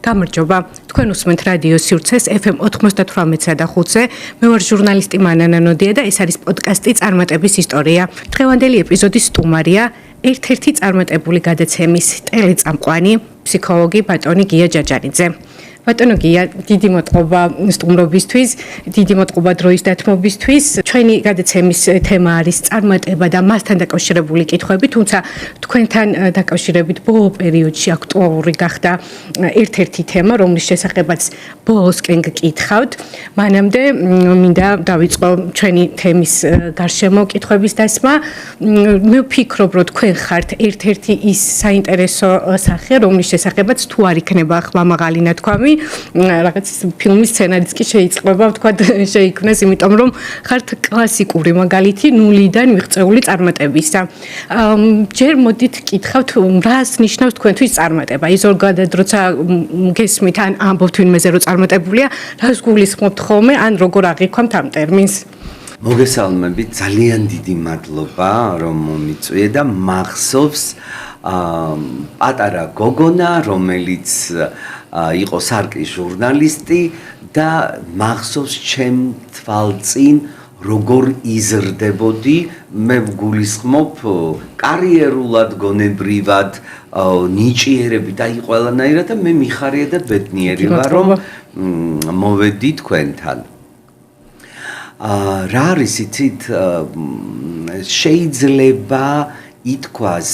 გამარჯობა, თქვენ უსმენთ რადიო სივრცეს FM 98-ზე და 5-ზე. მე ვარ ჟურნალისტი მანანა ნოდია და ეს არის პოდკასტი წარმატების ისტორია. დღევანდელი ეპიზოდის სტუმარია ერთ-ერთი წარმატებული გადაცემის ტელეწამყვანი, ფსიქოლოგი ბატონი გია ჯაჯარიძე. ბატონო გია, დიდი მადლობა სტუმრობისთვის, დიდი მადლობა დროის დათმობისთვის. ჩვენი გადაცემის თემა არის წარმატება და მასთან დაკავშირებული კითხვები, თუმცა თქვენთან დაკავშირებით ბოლო პერიოდში აქტუალური გახდა ერთ-ერთი თემა, რომლის შესახებაც ბოლოსკენ გკითხავთ. მანამდე მინდა დავიწყო ჩვენი თემის გარშემო კითხვების დასმა. მე ვფიქრობ, რომ თქვენ ხართ ერთ-ერთი ის საინტერესო სახე, რომლის შესახებაც თუ არ იქნება ხმამაღალი ნათქვამი, რაღაც ფილმის სცენარიც კი შეიწყება, ვთქვათ, შეიქმნას, იმიტომ რომ ხართ კლასიკური მაგალითი ნულიდან მიღწეული წარმატებისა. ჯერ მოდით კითხავთ, რას ნიშნავს თქვენთვის წარმატება? ის ზოგადად როცა გესმით ან ამბობთ ვინმეზე რომ წარმატებულია, რას გულისხმობთ ხოლმე, ან როგორ აღიქვამთ ამ ტერმინს? მოგესალმებით, ძალიან დიდი მადლობა, რომ მომიწვიე და მახსოვს პატარა გოგონა, რომელიც იყო სარკის ჟურნალისტი და მახსოვს ჩემ თვალწინ როგორ იზრდებოდი, მე ვგულისხმობ კარიერულად, გონებრივად, ნიჭიერებით, აი ყველანაირად და მე მიხარია და ბედნიერი ვარ, რომ მოვედი თქვენთან. რა არის იცით, შეიძლება ითქვას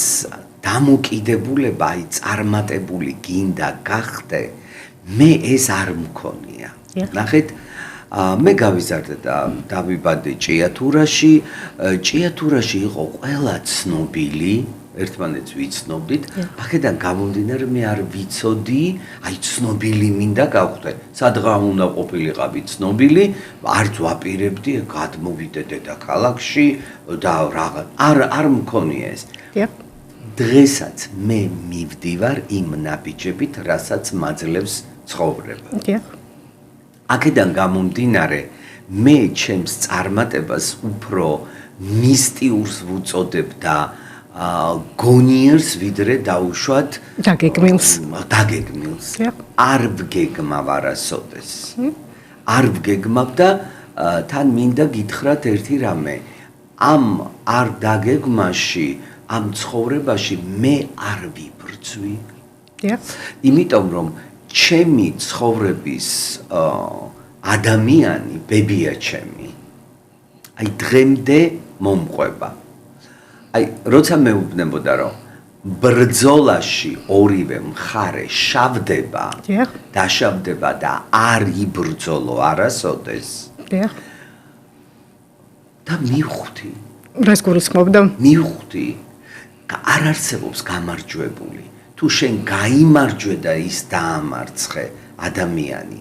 დამოკიდებულება, აი წარმატებული გინდა გახდე, მე ეს არ მქონია. ნახეთ, მე გავიზარდე და დავიბადე ჭიათურაში. ჭიათურაში იყო ყველა ცნობილი, ერთმანეთს ვიცნობდით. აქედან გამომდინარე მე არ ვიცოდი, აი ცნობილი მინდა გავხდე. სადღა უნდა ყოფილიყავი ცნობილი, არც ვაპირებდი, გადმოვიდე დედაქალაქში და რაღაც არ მქონია ეს. დღესაც მე მივდივარ იმ ნაბიჯებით, რასაც მაძლევს ცხოვრება. აქედან გამომდინარე, მე ჩემს წარმატებას უფრო მისტიურს ვუწოდებ და გონიერს, ვიდრე დაუშვათ დაგეგმილს. არ ვგეგმავ არასოდეს. არ ვგეგმავ და თან მინდა გითხრათ ერთი რამე. ამ არ დაგეგმაში, ამ ცხოვრებაში მე არ ვიბრძვი. იმიტომ რომ ჩემი ცხოვრების ადამიანი, ბებია ჩემი, აი დღემდე მომყვება. აი როცა მეუბნებოდა რომ ბრძოლაში ორივე მხარე შავდება, დაშავდება და არ იბრძოლო არასოდეს. და მივხვდი. რას გულისხმობდა? მივხვდი. არ არსებობს გამარჯვებული. თუ შენ გაიმარჯვე და ის დაამარცხე ადამიანი,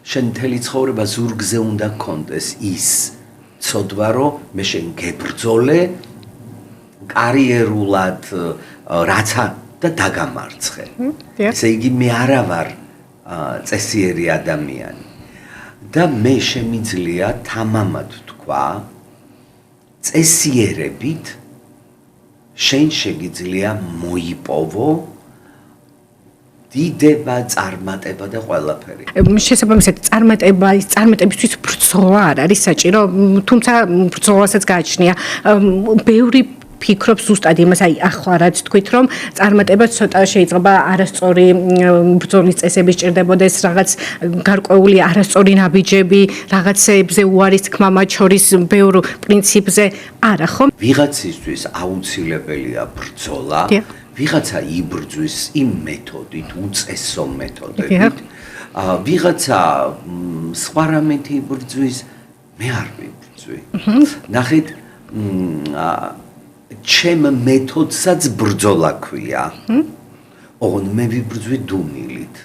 შენ მთელი ცხოვრება ზურგზე უნდა გქონდეს ის ცოდვა, რომ მე შენ გებრძოლე კარიერულად რაცა და დაგამარცხე. ესე იგი მე არა ვარ წესიერი ადამიანი. და მე შემიძლია თამამად თქვა, წესიერებით შენ შეგიძლია მოიპოვო დიდება, წარმატება და ყველაფერი. შესაბამისად, წარმატებისთვის ბრძოლა არ არის საჭირო, თუმცა ბრძოლასაც გააჩნია. ბევრი ფიქრობს ზუსტად იმას, აი ახლა რაც თქვით, რომ წარმატება ცოტა შეიძლება არასწორი ბრძოლის წესები სჭირდებოდეს, რაღაც გარკვეული არასწორი ნაბიჯები, რაღაცებზე უარის თქმა მათ შორის ბევრ პრინციპზე არა ხომ? ვიღაცისთვის აუცილებელია ბრძოლა. ვიღაცა იბრძვის იმ მეთოდით, უწესო მეთოდებით. ვიღაცა სხვა რამით იბრძვის, მე არ ვიბრძვი. ნახეთ, ჩემ მეთოდსაც ბრძოლა ქვია. ოღონდ მე ვიბრძვი დუმილით.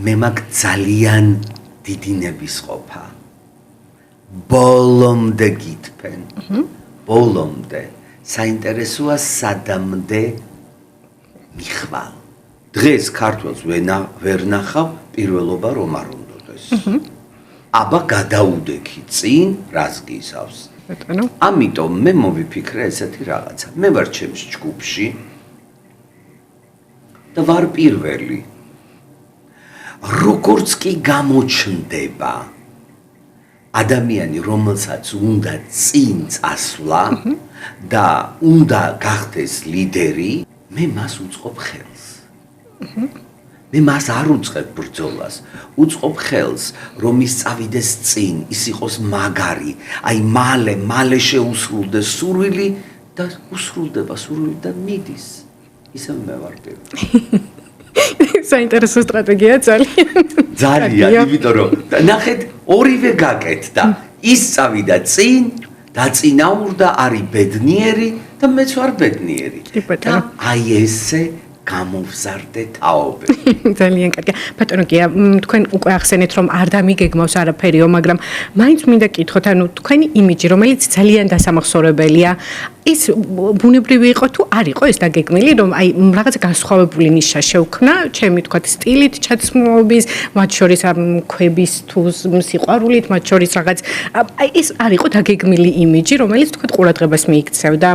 მე მაგ ძალიან დიდი ნებისყოფა. ბოლომდე გითფენ. ბოლომდე. საინტერესოა სადამდე მიხვალ. დღეს ქართველს ვერ ნახავ, პირველობა რომ არ უნდოდეს. აბა გადაუდექი წინ, რას გისავს. ამიტომ მე მოვიფიქრე ესეთი რაღაცა. მე ვარ ჩემს ჯგუფში და ვარ პირველი. როგორც კი გამოჩნდება ადამიანი, რომელსაც უნდა წინ წასვლა და უნდა გახდეს ლიდერი, მე მას უწყობ ხელს. მე მას არ უწყებ ბრძოლას, უწყობ ხელს, რომ ის წავიდეს წინ, ის იყოს მაგარი, აი მალე შეუსრულდეს სურვილი და უსრულდება სურვილი და მიდის. ისე მე ვარდები. საინტერესო სტრატეგია ძალიან, იმიტომ რომ ნახეთ, ორივე გაკეთდა. ის წავიდა წინ, დაწინაურდა, არის ბედნიერი და მეც ვარ ბედნიერი. და აი ესე გამოვზარდე თაობები. ძალიან კარგი. ბატონო გია, თქვენ უკვე ახსენეთ, რომ არ დამიგეგმავს არაფერიო, მაგრამ მაინც მინდა კითხოთ, ანუ თქვენი იმიჯი, რომელიც ძალიან დასამახსოვრებელია, ის ბუნებრივი იყო თუ არ იყო ეს დაგეგმილი, რომ აი რაღაც განსხვავებული ნიშა შევქმნა, ჩემი თქვათ სტილით, ჩაცმულობის, მათ შორის ქვების თუ სიყვარულით, მათ შორის რაღაც აი ეს არ იყო დაგეგმილი იმიჯი, რომელიც თქვათ ყურადღებას მიიქცევდა.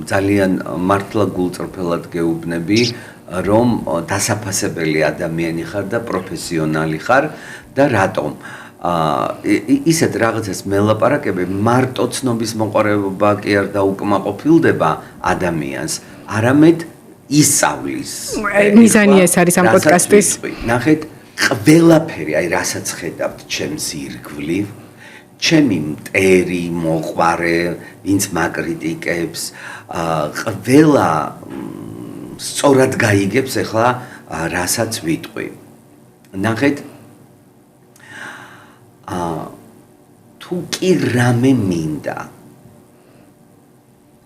ძალიან მართლა გულწრფელად გეუბნები, რომ დასაფასებელი ადამიანი ხარ და პროფესიონალი ხარ და რატომ? ისეთ რაღაცას მელაპარაკები, მარტო ცნობის მოყარება კი არ დაუკმაყოფილდება ადამიანს, არამედ ისწავლის. მიზანი ეს არის ამ პოდკასტის. ნახეთ, ყველაფერი, აი რასაც ხედავთ ჩემს ირგვლივ, ჩემი მტერი, მოყვარე, ვინც მაკრიტიკებს, ყველა სწორად გაიგებს ახლა რასაც ვიტყვი. ნახეთ, თუ კი რამე მინდა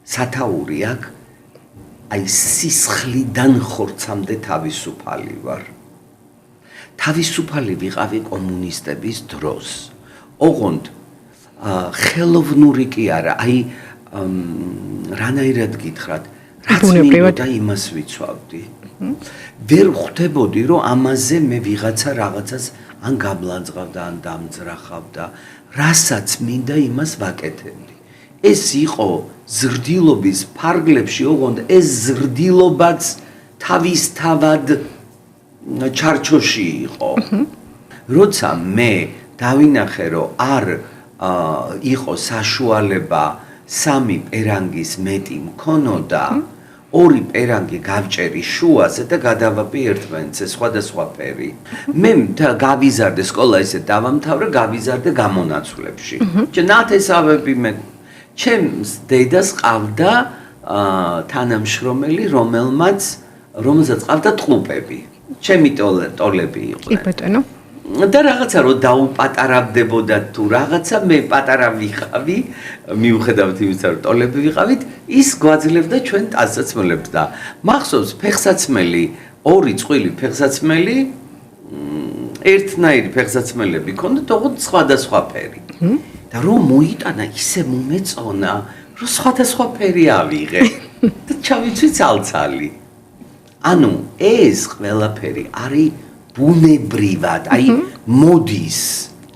სათაური აქვს, აი სისხლიდან ხორცამდე თავისუფალი ვარ. თავისუფალი ვიყავი კომუნისტების დროს. ოღონდ ხელოვნური კი არა, აი რანაირად გითხრათ, რაც მინდოდა იმას ვიცვავდი. ვერ ხვდებოდი, რომ ამაზე მე ვიღაცა რაღაცას ან გამლანძღავდა, ან დამძრახავდა, რასაც მინდა იმას ვაკეთებდი. ეს იყო ზრდილობის ფარგლებში, ოღონდ ეს ზრდილობაც თავისთავად ჩარჩოში იყო. როცა მე დავინახე, რომ არ იყო საშუალება 3 პერანგის მეტი მქონოდა, 2 პერანგი გავჭერი შუაზე და გადავაპი ერთმანეთზე სხვადასხვა ფერი. მე გავიზარდე სკოლა ესე დავამთავრე, გავიზარდე გამონაცვლებში. ნათესავები მე ჩემს დედას ყავდა თანამშრომელი, რომელსაც ყავდა ტყუპები. ჩემი ტოლები იყვნენ. კი ბატონო. და რაღაცა რომ დაუპატარავდებოდა თუ რაღაცა, მე პატარა ვიყავი, მიუხედავად იმისა, რომ ტოლები ვიყავით, ის გვაძლევდა ჩვენ ტანსაცმელებს და მახსოვს ფეხსაცმელი, 2 წყვილი ფეხსაცმელი, ერთნაირი ფეხსაცმელები ქონდათ, ოღონდ სხვადასხვა ფერი. და რომ მოიტანა, ისე მომეწონა, რომ სხვადასხვა ფერი ავიღე და ჩავიცვი ცალცალი. ანუ ეს ყველაფერი არის ბუნებრივად, აი მოდის.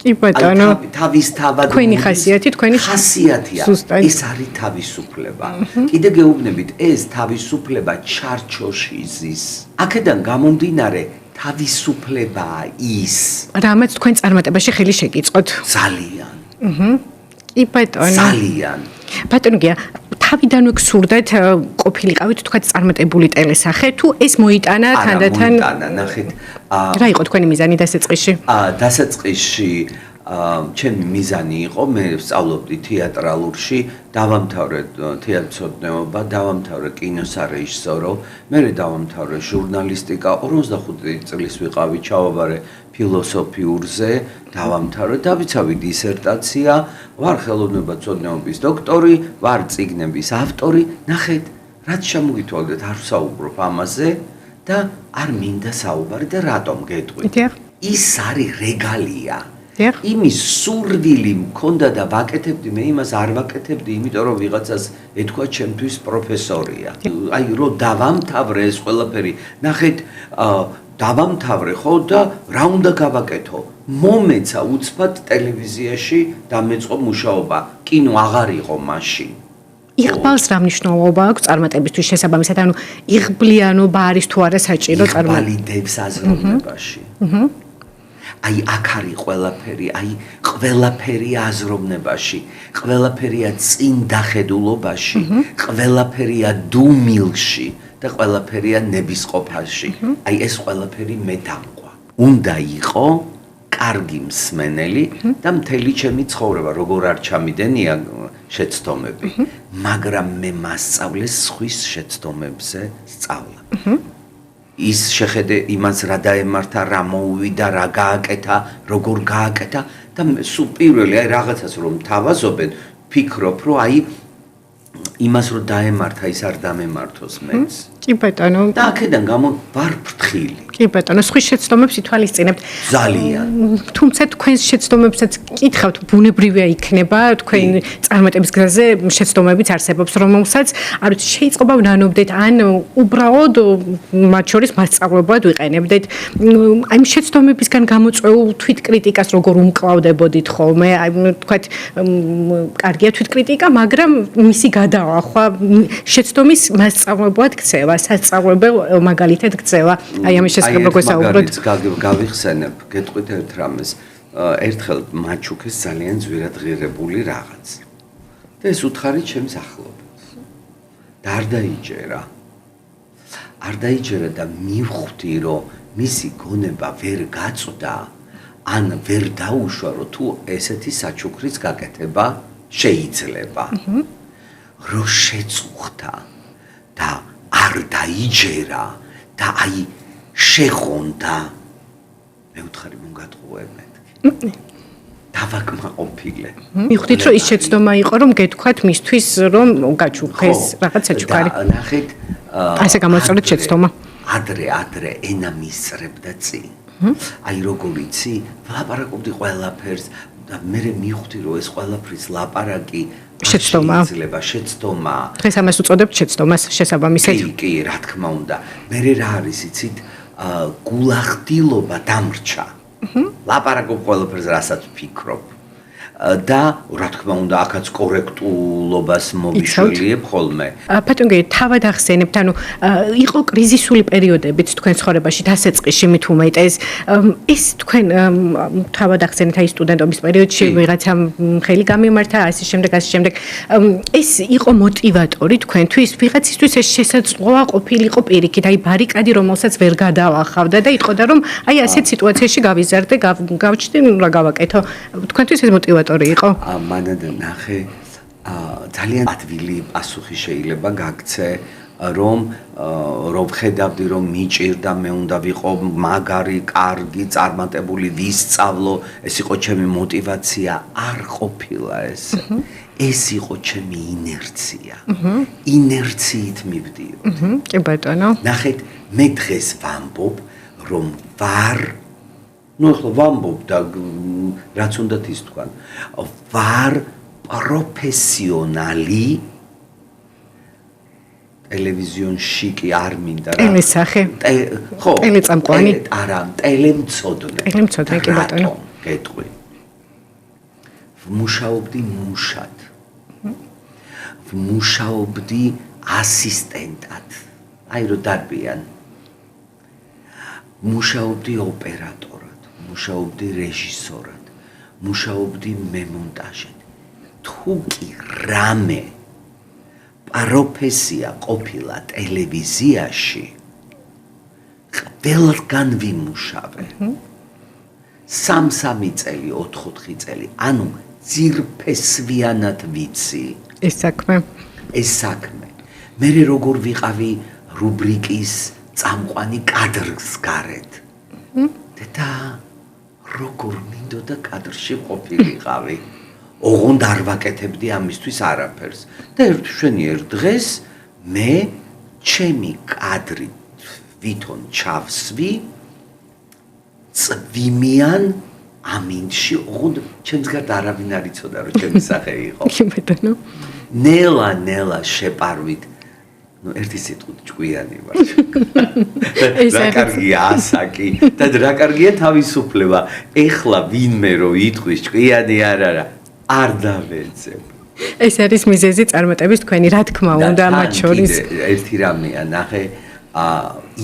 კი ბატონო. თავისთავად თქვენი ხასიათი, თქვენი ხასიათია. ეს არის თავისუფლება. კიდე გეუბნებით, ეს თავისუფლება ჩარჩოში ზის. აქედან გამომდინარე თავისუფლებაა ის. რამაც თქვენ წარმატებაში ხელი შეგიწყოთ. ძალიან. კი ბატონო. ძალიან. ბატონო გია, თავიდანვე გსურდეთ ყოფილიყავით თქვა წარმატებული ტელესახე, თუ ეს მოიტანა თანდათან? არა, მოიტანა, ნახეთ. რა იყო თქვენი მიზანი დასაწყისში? დასაწყისში ჩემი მიზანი იყო, მე ვსწავლობდი თეატრალურში, დავამთავრე თეატრმცოდნეობა, დავამთავრე კინოსარეჟისორო, მერე დავამთავრე ჟურნალისტიკა, 55 წლის ვიყავი, ჩავაბარე ფილოსოფიურზე, დავამთავრე, დავიცავი დისერტაცია, ვარ ხელოვნებაცოდნეობის დოქტორი, ვარ წიგნების ავტორი. ნახეთ, რაც შემოგითვალეთ, არ ვსაუბრობ ამაზე და არ მინდა საუბარი და რატომ გეტყვით? ის არის რეგალია. იმის სურვილი მქონდა და ვაკეთებდი, მე იმას არ ვაკეთებდი, იმიტომ რომ ვიღაცას ეთქვა ჩემთვის პროფესორია. აი რომ დავამთავრე ეს ყველაფერი, ნახეთ, დავამთავრე ხო და რა უნდა გავაკეთო? მომეცა უცბად ტელევიზიაში დამეწყო მუშაობა. კინო აღარ იყო მაშინ. იღბალს რა მნიშვნელობა აქვს წარმატებისთვის შესაბამისად, ანუ იღბლიანობა არის თუ არა საჭირო წარმატებაში? იღბალი დევს აზროვნებაში. აი აქ არის ყველაფერი, აი ყველაფერია აზროვნებაში, ყველაფერია წინ დახედულობაში, ყველაფერია დუმილში და ყველაფერია ნებისყოფაში. აი ეს ყველაფერი მე დამყვა. უნდა იყო კარგი მსმენელი და მთელი ჩემი ცხოვრება როგორ არ ჩამიდენია შეცდომები, მაგრამ მე მასწავლეს სხვის შეცდომებზე სწავლა. ის შეხედე იმას რა დაემართა, რა მოუვიდა, რა გააკეთა, როგორ გააკეთა და სულ პირველი აი რაღაცას რომ თავაზობენ, ფიქრობ რომ აი იმას რომ დაემართა ის არ დამემართოს მეც. კი ბატონო. და აქედან გამო ვარ ფრთხილი. კი ბატონო, სხვის შეცდომებს ითვალისწინებთ. ძალიან. თუმცა თქვენს შეცდომებსაც კითხავთ, ბუნებრივია იქნება თქვენ წარმატების გზაზე შეცდომებიც არსებობს, რომელსაც არ ვიცი, შეიძლება ვნანობდეთ, ან უბრალოდ მათ შორის მასწავლებლად ვიყენებდეთ. აი შეცდომებისგან გამოწვეულ თვითკრიტიკას როგორ უმკლავდებოდით ხოლმე? აი თქვათ, კარგია თვითკრიტიკა, მაგრამ მისი გადაახვა შეცდომის მასწავლებლად ქცევა, სასწავლებელ მაგალითად ქცევა. აი ამის შესახებ როგორ საუბრობთ? გავიხსენებ, გეტყვით ერთ რამეს. ერთხელ მაჩუქეს ძალიან ძვირად ღირებული რაღაც. და ეს უთხარი ჩემს ახლობელს. და არ დაიჯერა. არ დაიჯერა და მივხვდი, რომ მისი გონება ვერ გაწვდა, ან ვერ დაუშვა, რომ თუ ესეთი საჩუქრის გაკეთება შეიძლება. რო შეწუხდა და არ დაიჯერა და აი შეღონდა მე ვთხარი მომგატყუე მეთქი დავაკმაყოფილე მივხვდით რომ ის შეცდომა იყო რომ გეთქვათ მისთვის რომ გაჩუქეს რაღაც საჩუქარი და ნახეთ ასე გამოწოდეთ შეცდომა ადრე ენა მისწრებდა წინ აი როგორ იცი ვლაპარაკობდი ყველაფერს და მე მივხვდი რომ ეს ყველაფრის ლაპარაკი შეცდომა დღეს ამას უწოდებთ შეცდომას შესაბამისად კი რა თქმა უნდა მე რა არის იცით გულახდილობა დამრჩა ლაპარაკობ ყველაფერს რასაც ვფიქრობ და რა თქმა უნდა აქაც კორექტულობას მოვიშველიებ ხოლმე. ბატონო, თავად ახსენებთ, ანუ იყო კრიზისული პერიოდებიც თქვენ ცხოვრებაში, დასაწყისში მით უმეტეს. ეს თქვენ თავად ახსენეთ აი სტუდენტობის პერიოდში ვიღაცამ ხელი გამიმართა, ასე შემდეგ. ეს იყო მოტივატორი თქვენთვის, ვიღაცისთვის ეს შესაძლოა ყოფილიყო პირიქით, აი ბარიკადი, რომელსაც ვერ გადავახავდა და იტყოდა რომ აი ასეთ სიტუაციაში გავიზარდე, გავჩნდი, რა გავაკეთო. თქვენთვის ეს მოტივატორი იყო? მანამდე ნახე ძალიან ადვილი პასუხი შეიძლება გაგცე რომ ვხედავდი რომ მიჭირდა მე უნდა ვიყო მაგარი, კარგი, წარმატებული, ვისწავლო, ეს იყო ჩემი მოტივაცია, არ ყოფილა ესე. ეს იყო ჩემი ინერცია. ინერციით მივდიოდი. კი ბატონო. ნახეთ, მე დღეს ვამბობ რომ ვარ ну ახლა ვამბობ და რაც უნდა ის თქვან ვარ პროფესიონალი ტელევიზიონში კი არ მინდა რა ტელესახე ხო ტელეწამყვანი არა ტელემცოდნე კი ბატონო გეტყვი ვმუშაობდი მუშად ვმუშაობდი ასისტენტად აი რო დარბიან მუშაობდი ოპერატორად მუშაობდი რეჟისორად, მუშაობდი მემონტაჟად. თუ კი რამე პროფესია ყოფილა ტელევიზიაში, ყველგან ვიმუშავე. 3 წელი, 4 წელი, ანუ ძირფესვიანად ვიცი ეს საქმე. მე როგორ ვიყავი რუბრიკის წამყვანი კადრს გარეთ. და როგორ მინდოდა კადრში ყოფილიყავი. ოღონდ არ ვაკეთებდი ამისთვის არაფერს. და ერთშვენიერ დღეს მე ჩემი კადრი ვითონ ჩავსვი წვიმიან ამინში, ოღონდ ჩემს გარდა არავინ არ იცოდა რომ ჩემი სახე იყო. კი ბატონო. ნელა შეპარვით ну ერთი სიტყვით ჭკვიანი ვარ. რა კარგია ასაკი და რა კარგია თავისუფლება. ეხლა ვინმე რო იტყვის ჭკვიანი არ დავეცებ. ეს არის მიზეზი წარმატების თქვენი, რა თქმა უნდა, მათ შორის. ერთი რამეა, ნახე,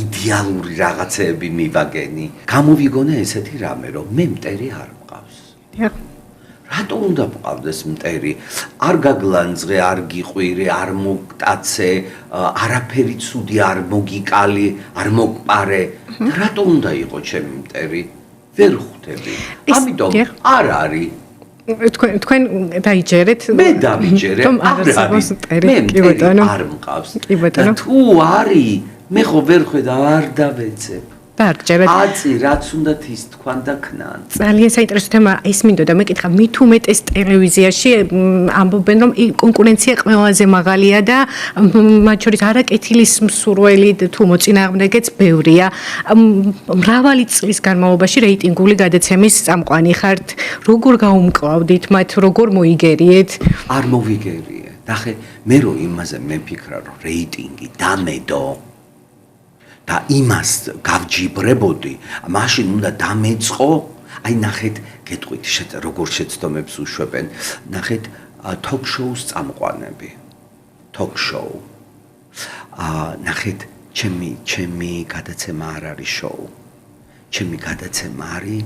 იდეალური რაღაცეები მივაგენი. გამოვიგონე ესეთი რამე, რომ მე მტერი არ მყავს. რატო უნდა მყავდეს მტერი? არ გაგლანძღე, არ გიყვირე, არ მოგტაცე, არაფერი ცუდი არ მოგიკალი, არ მოგპარე. რატო უნდა იყო ჩემი მტერი? ვერ ხვდები. ამიტომ არ არის. თქვენ დაიჯერეთ? მე დავიჯერე. არ არის. მე მტერი არ მყავს. და თუ არის, მე ხო ვერ ხედავ, არ დავეცებ. დაარგჭერეთ. აწი რაც უნდა ის თქვან და ქნან. ძალიან საინტერესო თემა ეს მინდოდა მეკითხა მით უმეტეს ტელევიზიაში ამბობენ რომ კონკურენცია ყველაზე მაღალია და მათ შორის არაკეთილის მსურველი თუ მოწინააღმდეგეც ბევრია. მრავალი წლის განმავლობაში რეიტინგული გადაცემის წამყვანი ხართ. როგორ გაუმკლავდით მათ, როგორ მოიგერიეთ? არ მოვიგერიე. ნახე, მე რო იმაზე მეფიქრა რომ რეიტინგი დამედო და იმას გავჯიბრებოდი, მაშინ უნდა დამეწყო, აი ნახეთ, გეტყვით, როგორ შეცდომებს უშვებენ, ნახეთ, თოქ-შოუს წამყვანები. თოქ-შოუ. ნახეთ, ჩემი გადაცემა არ არის შოუ. ჩემი გადაცემა არის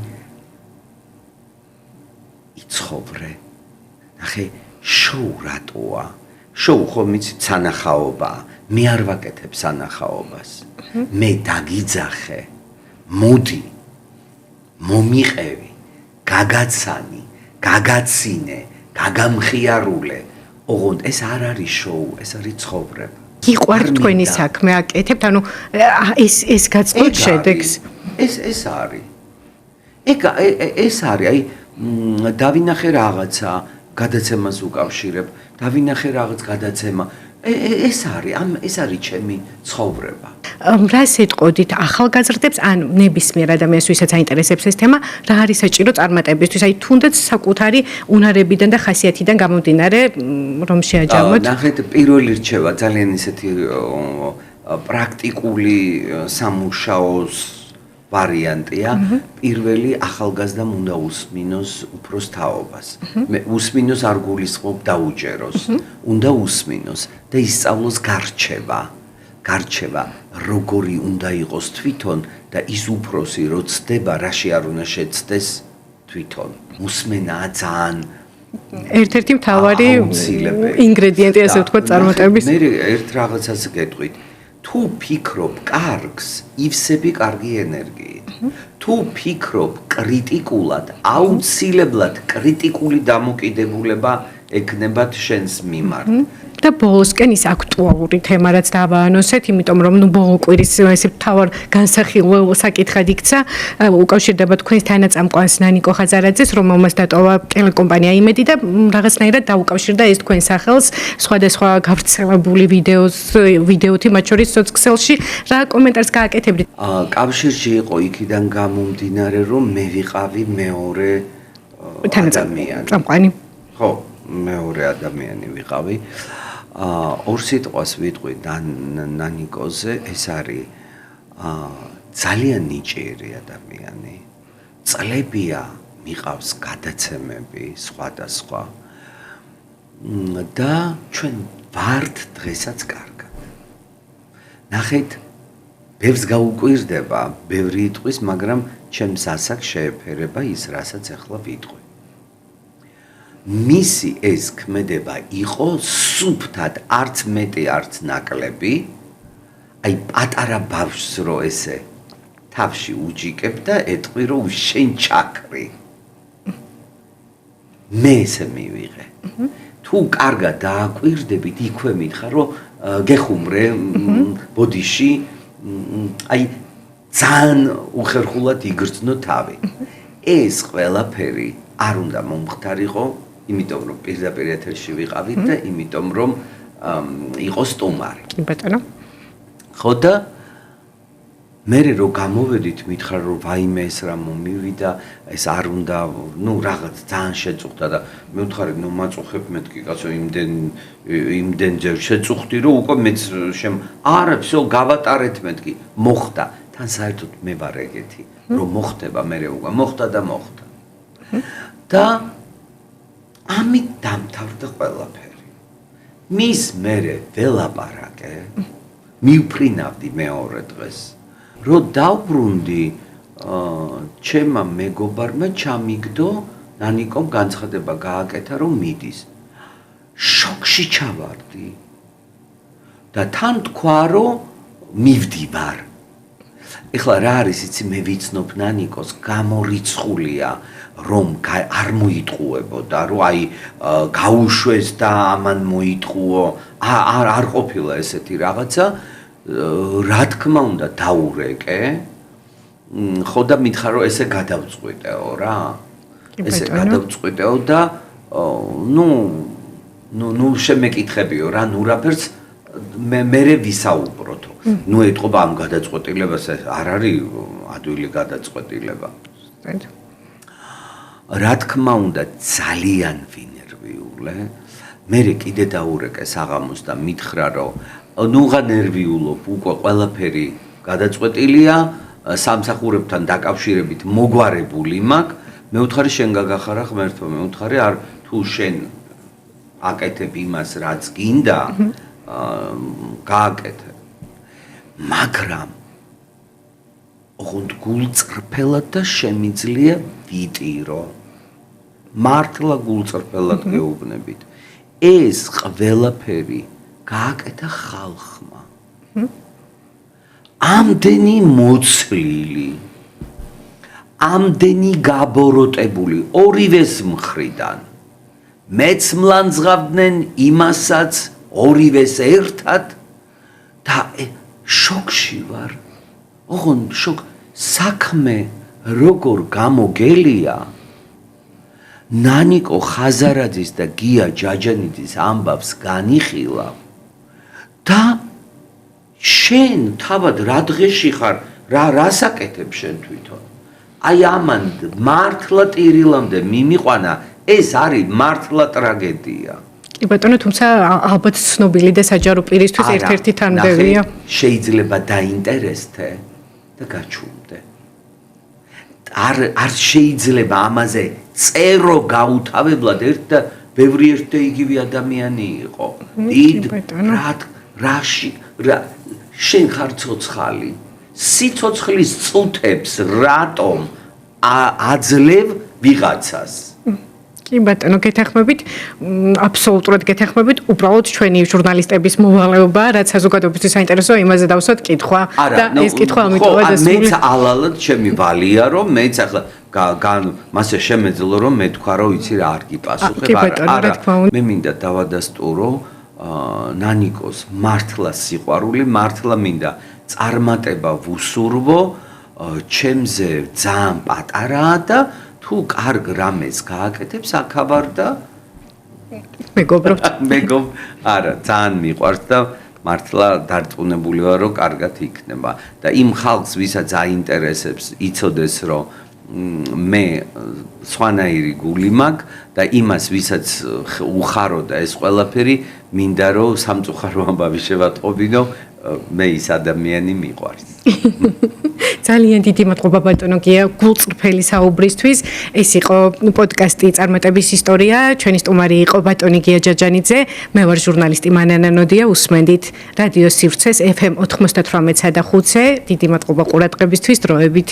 იცხოვრე. ნახე, შოუ რატოა? შოუ ხომ იცით სანახაობაა. მე არ ვაკეთებ სანახაობას. მე დაგიძახე, მოდი, მომიყევი, გაგაცანი, გაგაცინე, გაგამხიარულე. ოღონდ ეს არ არის შოუ, ეს არის ცხოვრება. გიყვართ თქვენი საქმე აკეთებთ, ანუ ეს გაწყვეტ შედეგს. ეს არის. ეს არის, აი დავინახე რაღაცა, გადაცემას უკავშირებ, დავინახე რაღაც გადაცემა. ეს არის ჩემი ცხოვრება. რას ეტყოდით ახალგაზრდებს ან ნებისმიერ ადამიანს, ვისაც აინტერესებს ეს თემა, რა არის საჭირო წარმატებისთვის? აი თუნდაც საკუთარი უნარებიდან და ხასიათიდან გამომდინარე, რომ შეაჯამოთ. ნახეთ, პირველი რჩევა ძალიან ისეთი პრაქტიკული სამუშაოს ვარიანტია. პირველი ახალგაზრდამ უნდა უსმინოს უფროს თაობას. მე უსმინოს არ გულისხმობ დაუჯეროს. უნდა უსმინოს და ისწავლოს გარჩევა, როგორი უნდა იყოს თვითონ და ის უფროსი რო ცდება, რაში არ უნდა შეცდეს თვითონ. უსმენაა ძალიან ერთ-ერთი მთავარი ინგრედიენტი, ასე ვთქვათ, წარმატების. მე ერთ რაღაცას გეტყვით. თუ ფიქრობ კარგს, ივსები კარგი ენერგიით. თუ ფიქრობ კრიტიკულად, აუცილებლად კრიტიკული დამოკიდებულება ექნებათ შენს მიმართ. და ბოლოსკენ ის აქტუალური თემა რაც დავაანონსეთ, იმიტომ რომ ბოლო კვირის ესე მთავარ განსახილველ საკითხად იქცა, უკავშირდება თქვენს თანაწამყვანს ნანიკო ხაზარაძეს, რომელმაც დატოვა ტელეკომპანია იმედი და რაღაცნაირად დაუკავშირდა ეს თქვენ სახელს სხვადასხვა გავრცელებული ვიდეოთი, მათ შორის სოცქსელში. რა კომენტარს გააკეთებდით? კავშირში იყო იქიდან გამომდინარე, რომ მე ვიყავი მეორე თანაწამყვანი. ხო, მეორე ადამიანი ვიყავი. ორ სიტყვას ვიტყვი ნანიკოზე, ეს არის ძალიან ნიჭიერი ადამიანი. წლებია მიყავს გადაცემები სხვადასხვა და ჩვენ ვართ დღესაც კარგად. ნახეთ, ბევრს გაუკვირდება, ბევრი იტყვის, მაგრამ ჩემს ასაკს შეეფერება ის, რასაც ახლა ვიტყვი. მისი ეს ქმედება იყო სუფთად, არც მეტი, არც ნაკლები. აი პატარა ბავშვს რო ესე თავში უჯიკებ და ეტყვი რომ შენ ჩაქრი. მე ესე მივიღე. თუ კარგად დააკვირდებით, იქვე მითხარ რომ გეხუმრე ბოდიში, აი ძალიან უხერხულად იგრძნო თავი. ეს ყველაფერი არ უნდა მომხდარიყო, იმიტომ რომ პირდაპირ ეთერში ვიყავით და იმიტომ რომ იყო სტუმარი. კი ბატონო. ხო და მე რო გამოვედით, მითხრა რომ ვაიმე ეს რა მომივიდა, ეს არ უნდა, რაღაც ძალიან შეწუხდა და მე ვთხარი, მაწუხებ მეთქი კაცო, იმდენჯერ შეწუხდი რომ უკვე მეც არა, всё, გავატარეთ მეთქი, მოხდა. თან საერთოდ მე ვარ ეგეთი, რომ მოხდება, მე უკვე მოხდა და მოხდა. და ამით დამთავრდა ყველაფერი. მის მერე ველაპარაკე, მივფრინავდი მეორე დღეს. რო დავბრუნდი ჩემმა მეგობარმა ჩამიგდო ნანიკომ განცხადება გააკეთა რომ მიდის შოკში ჩავარდი და თან თქვა რომ მივდივარ ეხლა რა არის იცი მე ვიცნობ ნანიკოს გამორიცხულია რომ არ მოიტყუებოდა რომ აი გაუშვეს და ამან მოიტყუო არ ყოფილა ესეთი რაღაცა რა თქმა უნდა დაურეკე ხო და მითხარ რომ ესე გადავწყვიტეო რა ესე გადავწყვიტეო და ნუ შემეკითხებიო რა ნუ რაფერს მე ვისაუბროთო ნუ ეთყობა ამ გადაწყვეტილებას არ არის ადვილი გადაწყვეტილება რა თქმა უნდა ძალიან ვინერვიულე მე კიდე დაურეკე საღამოს და მითხრა რომ ნუღა ნერვიულობ უკვე ყველაფერი გადაწყვეტილია სამსახურებთან დაკავშირებით მოგვარებული მაქვს მე ვთხარი შენ გაგახარა ღმერთო მე ვთხარი არ თუ შენ აკეთებ იმას რაც გინდა გააკეთე მაგრამ ოღონდ გულწრფელად და შემიძლია ვიტირო მართლა გულწრფელად გეუბნებით ეს ყველაფერი გააკეთა ხალხმა ამდენი მოცლილი ამდენი გაბოროტებული ორივეს მხრიდან მეც მლანძღავდნენ იმასაც ორივეს ერთად და შოკში ვარ ოღონდ შოკ საქმე როგორ გამოგელია ნანიკო ხაზარაძის და გია ჯაჯანიძის ამბავს განიხილა და შენ თავად რა დღეში ხარ რას აკეთებ შენ თვითონ აი ამან მართლა ტირილამდე მიმიყვანა ეს არის მართლა ტრაგედია კი ბატონო თუმცა ალბათ ცნობილი და საჯარო პირისთვის ერთ-ერთი თანმდევია შეიძლება დაინტერესდე და გაჩუმდე არ შეიძლება ამაზე წერო გაუთავებლად ერთ და ბევრი ერთ და იგივე ადამიანი იყო დიდ რაში შენ ხარ ცოცხალი სიცოცხლის წუთებს რატომ აძლევ ვიღაცას კი ბატონო გეთანხმებით აბსოლუტურად გეთანხმებით უბრალოდ ჩვენი ჟურნალისტების მოვალეობა რაც საზოგადოებისთვის საინტერესოა იმაზე დავსვათ კითხვა და ეს კითხვა ამიტომაა დასმული მეც ალალად ჩემი ვალია რომ მეც ახლა მასე შემეძლო რომ მე თქვა რომ იცი რა არ გიპასუხებ არა მე მინდა დავადასტურო ნანიკოს მართლა სიყვარული მართლა მინდა წარმატება ვუსურვო ჩემზე ძალიან პატარაა და თუ კარგ რამეს გააკეთებს აქაბარ და მეგობრობთ არა ძალიან მიყვარს და მართლა დარწმუნებული ვარ რომ კარგად იქნება და იმ ხალხს ვისაც აინტერესებს იცოდეს რომ მე სხვანაირი გული მაქვს და იმას ვისაც უხარო და ეს ყველაფერი მინდა რომ სამწუხარო ამბავი შევატყობინო მე ის ადამიანი მიყვარს ძალიან დიდი მადლობა ბატონო გია გულწრფელი საუბრისთვის ეს იყო პოდკასტი წარმატების ისტორია ჩვენი სტუმარი იყო ბატონი გია ჯაჯანიძე მე ვარ ჟურნალისტი მანანა ნოდია უსმენდით რადიო სივრცეს FM 98.5-ზე დიდი მადლობა ყურადღებისთვის დროებით